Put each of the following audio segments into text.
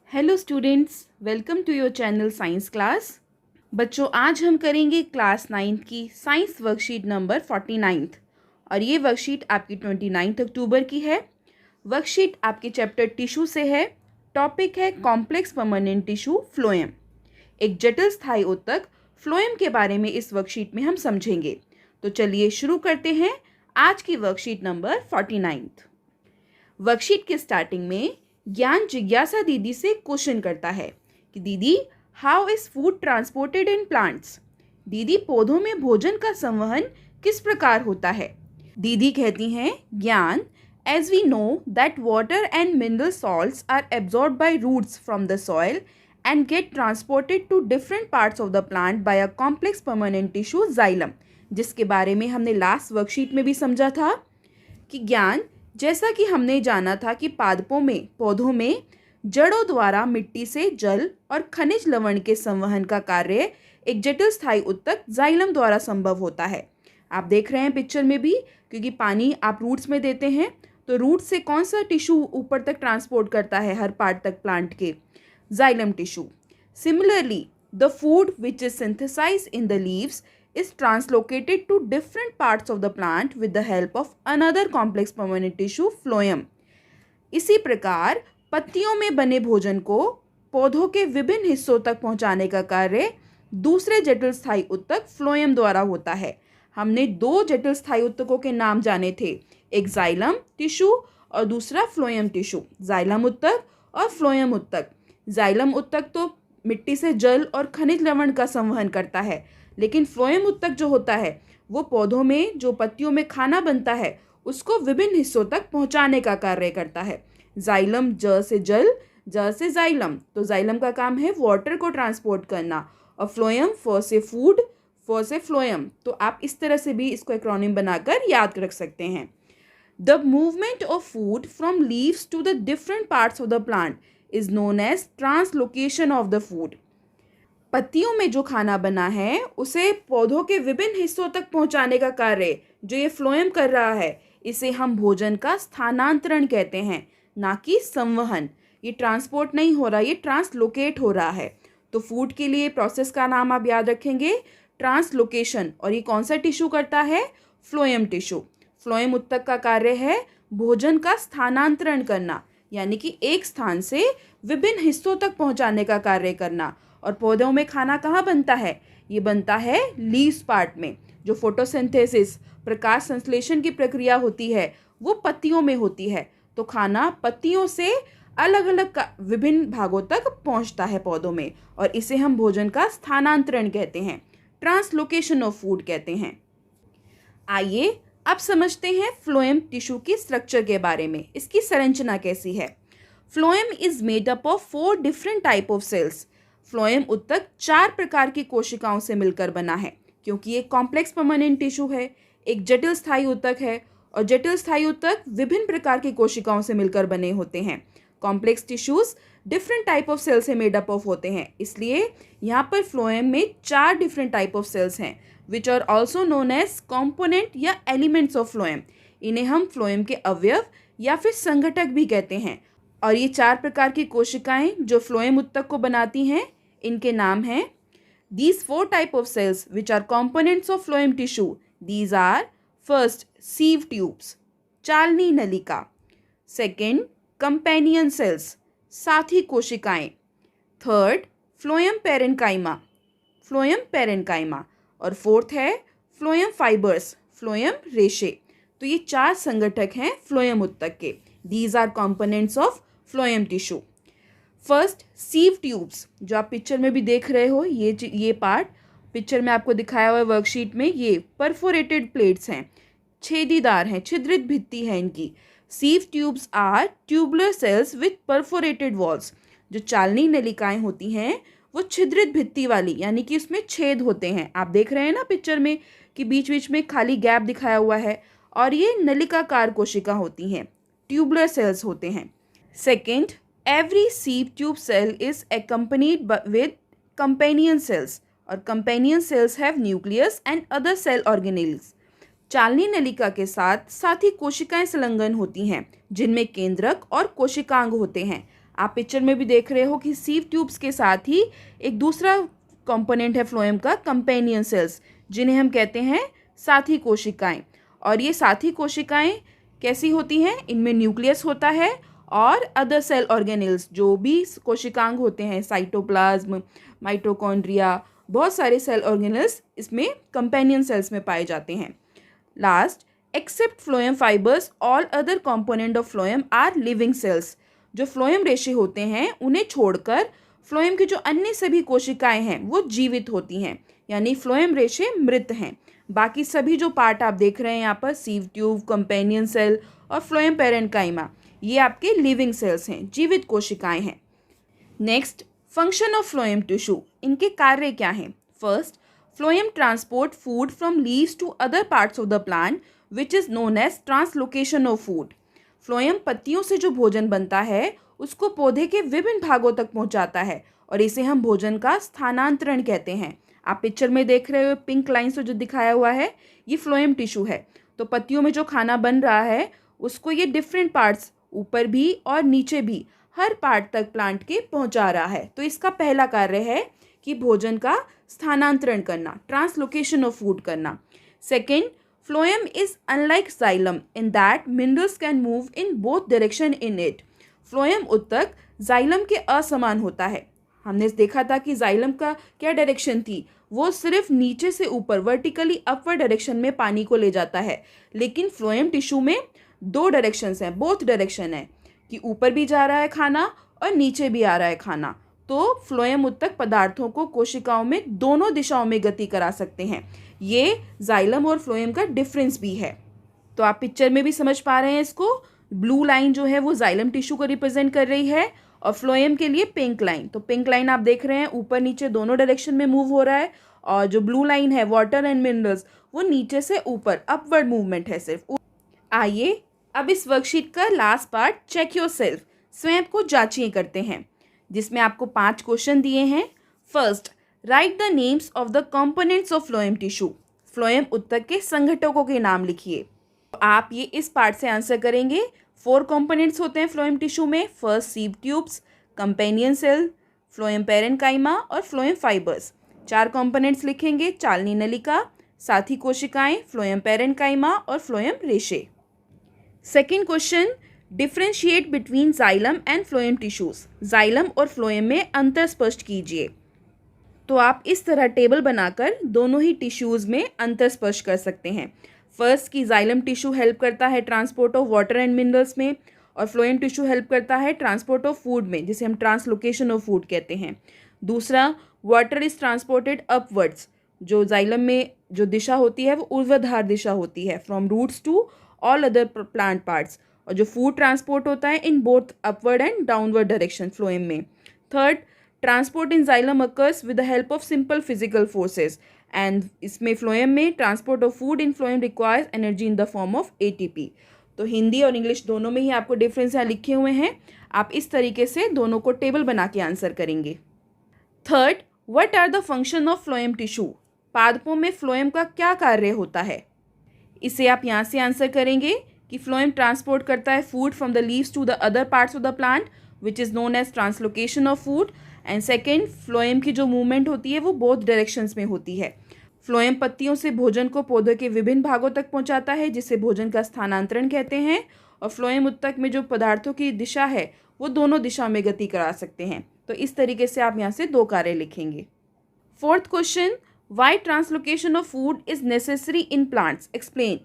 Hello students, welcome to your channel science class. बच्चों, आज हम करेंगे क्लास 9 की साइंस वर्कशीट नंबर 49 और ये वर्कशीट आपकी 29 अक्टूबर की है। वर्कशीट आपके चैप्टर टिश्यू से है। टॉपिक है कॉम्प्लेक्स परमानेंट टिश्यू फ्लोएम। एक जटिल स्थायी ऊतक फ्लोएम के बारे में इस वर्कशीट में हम समझेंगे। तो चलिए शुरू करते हैं आज की वर्कशीट नंबर 49। वर्कशीट के स्टार्टिंग में ज्ञान जिज्ञासा दीदी से क्वेश्चन करता है कि दीदी, how is food transported in plants. दीदी, पौधों में भोजन का संवहन किस प्रकार होता है। दीदी कहती हैं, Gyan, as we know that water and mineral salts are absorb by roots from the soil and get transported to different parts of the plant by a complex permanent tissue xylem, जिसके बारे में हमने लास्ट वर्कशीट में भी समझा था कि ज्ञान, जैसा कि हमने जाना था कि पौधों में जड़ों द्वारा मिट्टी से जल और खनिज लवण के संवहन का कार्य एक जटिल स्थायी ऊतक जाइलम द्वारा संभव होता है। आप देख रहे हैं पिक्चर में भी, क्योंकि पानी आप रूट्स में देते हैं तो रूट से कौन सा टिश्यू ऊपर तक ट्रांसपोर्ट करता है हर पार्ट तक प्लांट के, xylem tissue. Similarly, the food which is synthesised in the leaves is translocated to different parts of the plant with the help of another complex permanent tissue phloem। इसी प्रकार पत्तियों में बने भोजन को पौधों के विभिन्न हिस्सों तक पहुंचाने का कार्य दूसरे जटिल स्थायी ऊतक फ्लोएम द्वारा होता है। हमने दो जटिल स्थायी ऊतकों के नाम जाने थे, एक जाइलम टिश्यू और दूसरा फ्लोएम टिश्यू। जाइलम ऊतक और फ्लोएम ऊतक। जाइलम ऊतक तो मिट्टी से जल और खनिज लवण का संवहन करता है, लेकिन फ्लोएम ऊतक जो होता है वो पौधों में जो पत्तियों में खाना बनता है उसको विभिन्न हिस्सों तक पहुंचाने का कार्य करता है। जाइलम ज से जल, ज से जाइलम, तो जाइलम का काम है वाटर को ट्रांसपोर्ट करना, और फ्लोएम फ से फूड, फ से फ्लोएम। तो आप इस तरह से भी इसको एक्रोनिम बनाकर याद रख सकते हैं। The movement of food from leaves to the different parts of the plant is known as translocation of the food. पत्तियों में जो खाना बना है उसे पौधों के विभिन्न हिस्सों तक पहुंचाने का कार्य जो ये फ्लोएम कर रहा है, इसे हम भोजन का स्थानांतरण कहते हैं, ना कि संवहन। ये ट्रांसपोर्ट नहीं हो रहा, ये ट्रांसलोकेट हो रहा है। तो फूड के लिए प्रोसेस का नाम आप याद रखेंगे, ट्रांसलोकेशन। और ये कौन सा टिश्यू करता है? Phloem tissue. फ्लोएम ऊतक का कार्य है भोजन का स्थानांतरण करना, यानी कि एक स्थान से विभिन्न हिस्सों तक पहुंचाने का कार्य करना। और पौधों में खाना कहाँ बनता है? ये बनता है लीव्स पार्ट में। जो फोटोसिंथेसिस, प्रकाश संश्लेषण की प्रक्रिया होती है वो पत्तियों में होती है। तो खाना पत्तियों से अलग अलग विभिन्न भागों तक पहुंचता है पौधों में, और इसे हम भोजन का स्थानांतरण कहते हैं, ट्रांसलोकेशन ऑफ फूड कहते हैं। आइए अब समझते हैं फ्लोएम टिश्यू की स्ट्रक्चर के बारे में, इसकी संरचना कैसी है। Phloem is made up of 4 different type of cells. Phloem ऊतक 4 प्रकार की कोशिकाओं से मिलकर बना है, क्योंकि ये कॉम्प्लेक्स परमानेंट टिश्यू है, एक जटिल स्थायी ऊतक है, और जटिल स्थायी ऊतक विभिन्न प्रकार की कोशिकाओं से मिलकर बने होते हैं। Complex tissues different type of cell से मेड अप ऑफ होते हैं, इसलिए यहाँ पर फ्लोएम में 4 डिफरेंट टाइप ऑफ सेल्स हैं, which are also known as component या एलिमेंट्स ऑफ फ्लोएम। इन्हें हम फ्लोएम के अवयव या फिर संघटक भी कहते हैं। और ये 4 प्रकार की कोशिकाएं जो फ्लोएम ऊतक को बनाती हैं, इनके नाम हैं, these 4 type of cells which are components of phloem tissue, these are first sieve tubes, चालनी नलिका, second companion cells, साथी कोशिकाएं, third phloem parenchyma, और fourth है phloem fibers, phloem रेशे। तो ये 4 संघटक हैं फ्लोएम ऊतक के। these are components of phloem tissue। First, sieve tubes, जो आप पिक्चर में भी देख रहे हो, ये पार्ट पिक्चर में आपको दिखाया हुआ है वर्कशीट में, ये परफोरेटेड प्लेट्स हैं, छेदीदार हैं, छिद्रित भित्ति है इनकी। Sieve tubes are tubular cells with perforated walls. जो चालनी नलिकाएं होती हैं वो छिद्रित भित्ति वाली, यानी कि उसमें छेद होते हैं। आप देख रहे हैं ना पिक्चर में कि बीच बीच में खाली गैप दिखाया हुआ है, और ये नलिकाकार कोशिका होती हैं, ट्यूबुलर सेल्स होते हैं। Second, every sieve tube cell is accompanied with companion cells, और companion cells have nucleus and other cell organelles। चालनी नलिका के साथ साथी कोशिकाएं संलग्न होती हैं, जिनमें केंद्रक और कोशिकांग होते हैं। आप पिक्चर में भी देख रहे हो कि सीव ट्यूब्स के साथ ही एक दूसरा कंपोनेंट है फ्लोएम का, कंपेनियन सेल्स, जिन्हें हम कहते हैं साथी कोशिकाएं। और ये साथी कोशिकाएं कैसी होती हैं? इनमें न्यूक्लियस होता है और अदर सेल ऑर्गेनेल्स जो भी कोशिकांग होते हैं, साइटोप्लाज्म, माइटोकॉन्ड्रिया, बहुत सारे सेल ऑर्गेनेल्स इसमें कंपेनियन सेल्स में पाए जाते हैं। Last, except phloem fibres all other component of phloem are living cells. जो फ्लोएम रेशे होते हैं उन्हें छोड़कर फ्लोएम की जो अन्य सभी कोशिकाएं हैं वो जीवित होती हैं, यानी फ्लोएम रेशे मृत हैं। बाकी सभी जो पार्ट आप देख रहे हैं यहाँ पर, सीव ट्यूब, कंपेनियन सेल और फ्लोएम पैरेन्काइमा, ये आपके लिविंग सेल्स हैं, जीवित कोशिकाएं हैं। Next, function of phloem tissue, इनके कार्य क्या हैं? First, phloem transport food from leaves to other parts of the plant which is known as translocation of food. Phloem पत्तियों से जो भोजन बनता है उसको पौधे के विभिन्न भागों तक पहुंचाता है और इसे हम भोजन का स्थानांतरण कहते हैं। आप पिक्चर में देख रहे हो पिंक लाइन से जो दिखाया हुआ है, ये फ्लोएम टिश्यू है। तो पत्तियों में जो खाना बन रहा है उसको ये डिफरेंट पार्ट्स, ऊपर भी और नीचे भी, हर पार्ट तक प्लांट के पहुंचा रहा है। तो इसका पहला कार्य है कि भोजन का स्थानांतरण करना, ट्रांसलोकेशन ऑफ फूड करना। Second, phloem is unlike xylem in that minerals can move in both direction in it. Phloem उत्तक जाइलम के असमान होता है। हमने देखा था कि जाइलम का क्या डायरेक्शन थी, वो सिर्फ नीचे से ऊपर, वर्टिकली अपवर्ड डायरेक्शन में पानी को ले जाता है। लेकिन फ्लोएम टिश्यू में दो डायरेक्शंस हैं, बोथ डायरेक्शन है, कि ऊपर भी जा रहा है खाना और नीचे भी आ रहा है खाना। तो फ्लोएम उत्तक पदार्थों को कोशिकाओं में दोनों दिशाओं में गति करा सकते हैं। ये जाइलम और फ्लोएम का डिफरेंस भी है। तो आप पिक्चर में भी समझ पा रहे हैं इसको। ब्लू लाइन जो है वो जाइलम टिश्यू को रिप्रेजेंट कर रही है और फ्लोएम के लिए पिंक लाइन। तो पिंक लाइन आप देख रहे हैं ऊपर नीचे दोनों डायरेक्शन में मूव हो रहा है, और जो ब्लू लाइन है वाटर एंड मिनरल्स, वो नीचे से ऊपर अपवर्ड मूवमेंट है सिर्फ। आइए अब इस वर्कशीट का last part, check yourself, स्वयं को जांचिए करते हैं, जिसमें आपको 5 क्वेश्चन दिए हैं। First, right the names of the components of phloem tissue. Phloem उत्तक के संघटकों के नाम लिखिए। तो आप ये इस पार्ट से आंसर करेंगे। 4 कंपोनेंट्स होते हैं फ्लोएम टिश्यू में। First, sieve tubes, companion cell, phloem parenchyma और फ्लोएम फाइबर्स। 4 कंपोनेंट्स लिखेंगे, चालनी नलिका, साथी कोशिकाएं, फ्लोएम पैरेन्काइमा और फ्लोएम रेशे। Second question, differentiate between xylem and phloem tissues. Xylem और फ्लोएम में अंतर स्पष्ट कीजिए। तो आप इस तरह टेबल बनाकर दोनों ही टिश्यूज में अंतर स्पष्ट कर सकते हैं। फर्स्ट की जाइलम टिश्यू हेल्प करता है transport of water and minerals में, और फ्लोएम टिश्यू हेल्प करता है ट्रांसपोर्ट ऑफ फूड में, जिसे हम ट्रांसलोकेशन ऑफ फूड कहते हैं। दूसरा, वाटर इज ट्रांसपोर्टेड अपवर्ड्स। जो जाइलम में जो दिशा होती है वो ऊर्ध्वाधर दिशा होती है, from roots to all other plant parts. और जो फूड ट्रांसपोर्ट होता है in both upward and downward direction phloem में। Third, transport in xylem occurs with the help of simple physical forces, and इसमें फ्लोएम में transport of food in phloem requires energy in the form of ATP. तो हिंदी और English दोनों में ही आपको difference यहाँ लिखे हुए हैं। आप इस तरीके से दोनों को टेबल बना के आंसर करेंगे। Third, what are the function of phloem tissue. पादपों में फ्लोएम का क्या कार्य होता है? इसे आप यहाँ से आंसर करेंगे कि फ्लोएम ट्रांसपोर्ट करता है food from the leaves to the other parts of the plant which is known as translocation of food. And second, phloem की जो मूवमेंट होती है वो बोथ डायरेक्शंस में होती है। फ्लोएम पत्तियों से भोजन को पौधे के विभिन्न भागों तक पहुंचाता है, जिसे भोजन का स्थानांतरण कहते हैं। और फ्लोएम उत्तक में जो पदार्थों की दिशा है वो दोनों दिशा में गति करा सकते हैं। तो इस तरीके से आप यहाँ से 2 कार्य लिखेंगे। Fourth question, why translocation of food is necessary in plants, explain.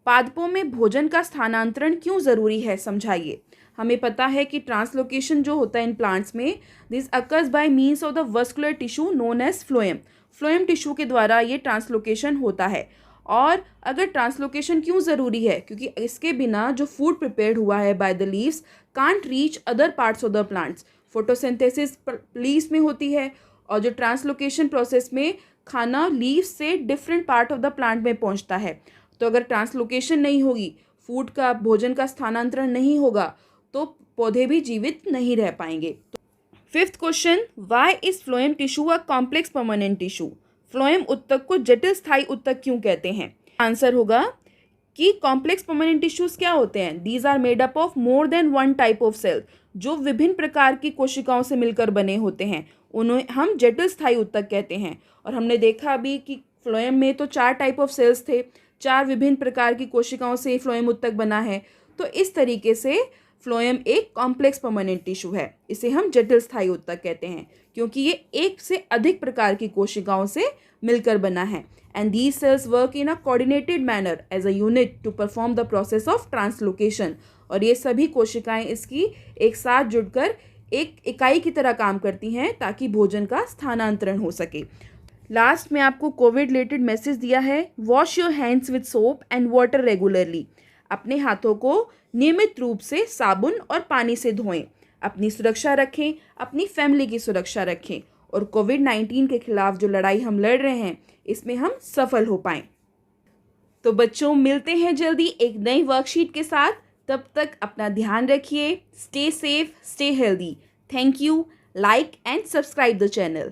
पादपों में भोजन का स्थानांतरण क्यों ज़रूरी है, समझाइए। हमें पता है कि ट्रांसलोकेशन जो होता है इन प्लांट्स में, this occurs by means of the vascular tissue known as phloem. Phloem tissue के द्वारा ये ट्रांसलोकेशन होता है। और अगर ट्रांसलोकेशन क्यों ज़रूरी है, क्योंकि इसके बिना जो फूड प्रिपेयर्ड हुआ है by the leaves can't reach other parts of the plants. Photosynthesis leaves में होती है, और जो ट्रांसलोकेशन प्रोसेस में खाना लीव्स से different part of the plant में पहुंचता है। तो अगर ट्रांसलोकेशन नहीं होगी, फूड का, भोजन का स्थानांतरण नहीं होगा, तो पौधे भी जीवित नहीं रह पाएंगे। Fifth question, why is phloem tissue a complex permanent tissue. Phloem उत्तक को जटिल स्थायी उत्तक क्यों कहते हैं? आंसर होगा कि कॉम्प्लेक्स परमानेंट टिश्यूज क्या होते हैं? These are made up of more than one type of cell. जो विभिन्न प्रकार की कोशिकाओं से मिलकर बने होते हैं उन्हें हम जटिल स्थायी ऊतक कहते हैं। और हमने देखा अभी कि फ्लोएम में तो 4 टाइप ऑफ सेल्स थे, 4 विभिन्न प्रकार की कोशिकाओं से फ्लोएम ऊतक बना है। तो इस तरीके से फ्लोएम एक कॉम्प्लेक्स परमानेंट टिश्यू है, इसे हम जटिल स्थायी ऊतक कहते हैं क्योंकि ये एक से अधिक प्रकार की कोशिकाओं से मिलकर बना है। And these cells work in a coordinated manner as a unit to perform the process of translocation. और ये सभी कोशिकाएं इसकी एक साथ जुड़कर एक इकाई की तरह काम करती हैं ताकि भोजन का स्थानांतरण हो सके। लास्ट में आपको कोविड रिलेटेड मैसेज दिया है, wash your hands with soap and water regularly. अपने हाथों को नियमित रूप से साबुन और पानी से धोएं। अपनी सुरक्षा रखें, अपनी फैमिली की सुरक्षा रखें और कोविड-19 के खिलाफ जो लड़ाई हम लड़ रहे हैं इसमें हम सफल हो पाएं। तो बच्चों, मिलते हैं जल्दी एक नई वर्कशीट के साथ। तब तक अपना ध्यान रखिए। Stay safe, stay healthy. Thank you. Like and subscribe the channel.